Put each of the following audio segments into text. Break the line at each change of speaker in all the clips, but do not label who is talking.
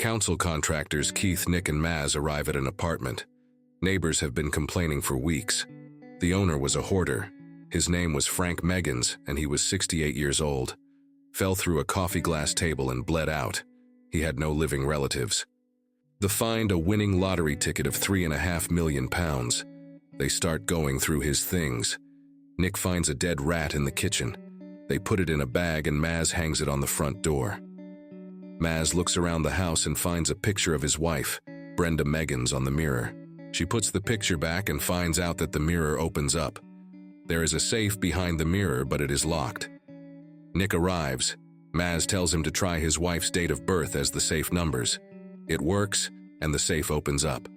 Council contractors Keith, Nick, and Maz arrive at an apartment. Neighbors have been complaining for weeks. The owner was a hoarder. His name was Frank Meggins, and he was 68 years old. Fell through a coffee glass table and bled out. He had no living relatives. They find a winning lottery ticket of £3.5 million. They start going through his things. Nick finds a dead rat in the kitchen. They put it in a bag and Maz hangs it on the front door. Maz looks around the house and finds a picture of his wife, Brenda Meggins, on the mirror. She puts the picture back and finds out that the mirror opens up. There is a safe behind the mirror, but it is locked. Nick arrives. Maz tells him to try his wife's date of birth as the safe numbers. It works, and the safe opens up.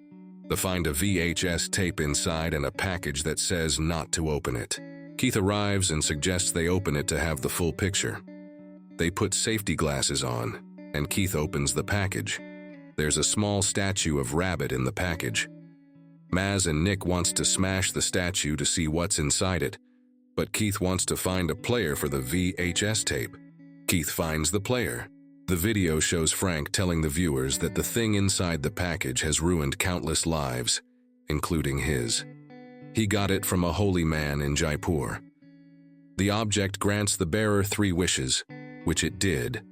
They find a VHS tape inside and a package that says not to open it. Keith arrives and suggests they open it to have the full picture. They put safety glasses on, and Keith opens the package. There's a small statue of Rabbit in the package. Maz and Nick wants to smash the statue to see what's inside it, but Keith wants to find a player for the VHS tape. Keith finds the player. The video shows Frank telling the viewers that the thing inside the package has ruined countless lives, including his. He got it from a holy man in Jaipur. The object grants the bearer 3 wishes, which it did,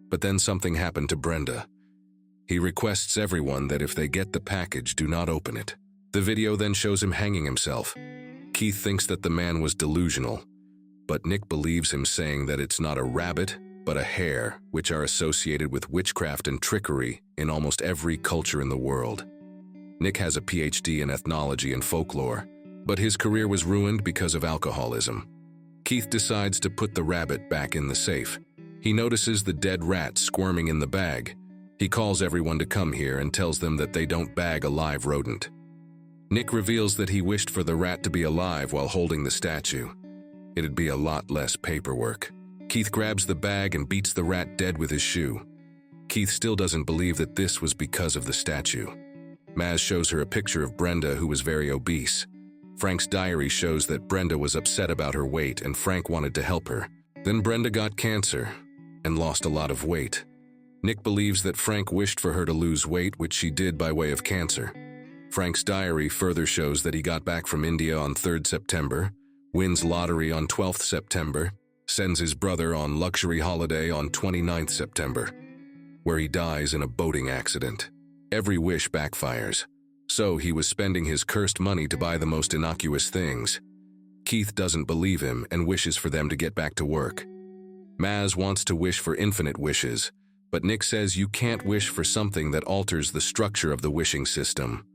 but then something happened to Brenda. He requests everyone that if they get the package, do not open it. The video then shows him hanging himself. Keith thinks that the man was delusional, but Nick believes him, saying that it's not a rabbit, but a hare, which are associated with witchcraft and trickery in almost every culture in the world. Nick has a PhD in ethnology and folklore, but his career was ruined because of alcoholism. Keith decides to put the rabbit back in the safe. He notices the dead rat squirming in the bag. He calls everyone to come here and tells them that they don't bag a live rodent. Nick reveals that he wished for the rat to be alive while holding the statue. It'd be a lot less paperwork. Keith grabs the bag and beats the rat dead with his shoe. Keith still doesn't believe that this was because of the statue. Maz shows her a picture of Brenda, who was very obese. Frank's diary shows that Brenda was upset about her weight and Frank wanted to help her. Then Brenda got cancer and lost a lot of weight. Nick believes that Frank wished for her to lose weight, which she did by way of cancer. Frank's diary further shows that he got back from India on 3rd September, wins lottery on 12th September, sends his brother on luxury holiday on 29th September, where he dies in a boating accident. Every wish backfires, so he was spending his cursed money to buy the most innocuous things. Keith doesn't believe him and wishes for them to get back to work. Maz wants to wish for infinite wishes, but Nick says you can't wish for something that alters the structure of the wishing system.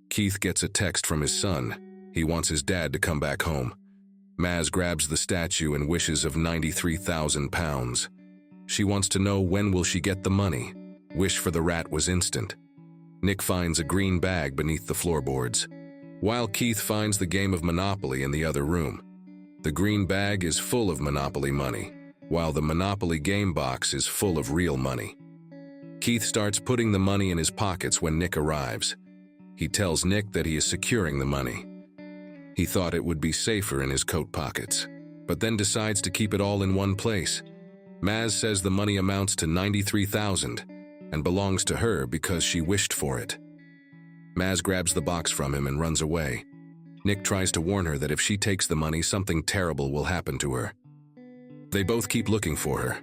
Keith gets a text from his son. He wants his dad to come back home. Maz grabs the statue and wishes of £93,000. She wants to know when will she get the money. Wish for the rat was instant. Nick finds a green bag beneath the floorboards, while Keith finds the game of Monopoly in the other room. The green bag is full of Monopoly money, while the Monopoly game box is full of real money. Keith starts putting the money in his pockets when Nick arrives. He tells Nick that he is securing the money. He thought it would be safer in his coat pockets, but then decides to keep it all in one place. Maz says the money amounts to $93,000 and belongs to her because she wished for it. Maz grabs the box from him and runs away. Nick tries to warn her that if she takes the money, something terrible will happen to her. They both keep looking for her.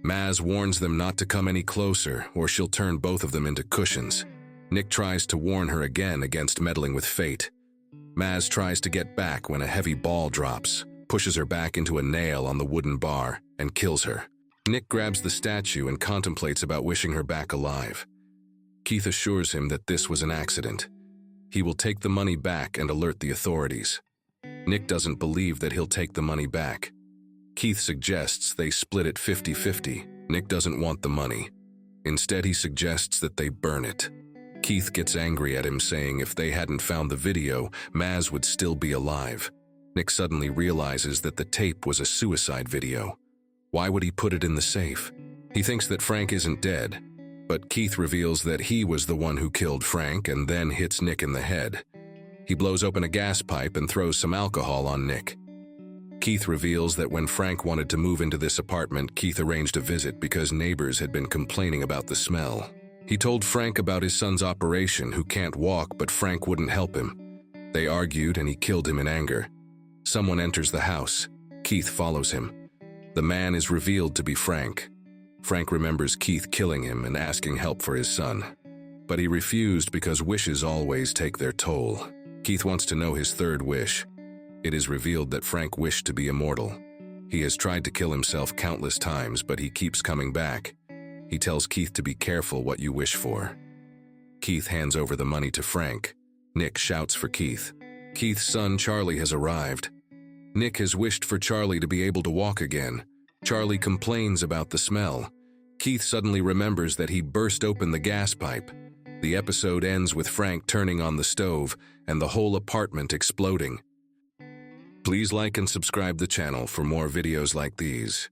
Maz warns them not to come any closer or she'll turn both of them into cushions. Nick tries to warn her again against meddling with fate. Maz tries to get back when a heavy ball drops, pushes her back into a nail on the wooden bar, and kills her. Nick grabs the statue and contemplates about wishing her back alive. Keith assures him that this was an accident. He will take the money back and alert the authorities. Nick doesn't believe that he'll take the money back. Keith suggests they split it 50-50. Nick doesn't want the money. Instead, he suggests that they burn it. Keith gets angry at him, saying if they hadn't found the video, Maz would still be alive. Nick suddenly realizes that the tape was a suicide video. Why would he put it in the safe? He thinks that Frank isn't dead, but Keith reveals that he was the one who killed Frank and then hits Nick in the head. He blows open a gas pipe and throws some alcohol on Nick. Keith reveals that when Frank wanted to move into this apartment, Keith arranged a visit because neighbors had been complaining about the smell. He told Frank about his son's operation, who can't walk, but Frank wouldn't help him. They argued and he killed him in anger. Someone enters the house. Keith follows him. The man is revealed to be Frank. Frank remembers Keith killing him and asking help for his son. But he refused because wishes always take their toll. Keith wants to know his third wish. It is revealed that Frank wished to be immortal. He has tried to kill himself countless times, but he keeps coming back. He tells Keith to be careful what you wish for. Keith hands over the money to Frank. Nick shouts for Keith. Keith's son Charlie has arrived. Nick has wished for Charlie to be able to walk again. Charlie complains about the smell. Keith suddenly remembers that he burst open the gas pipe. The episode ends with Frank turning on the stove and the whole apartment exploding. Please like and subscribe the channel for more videos like these.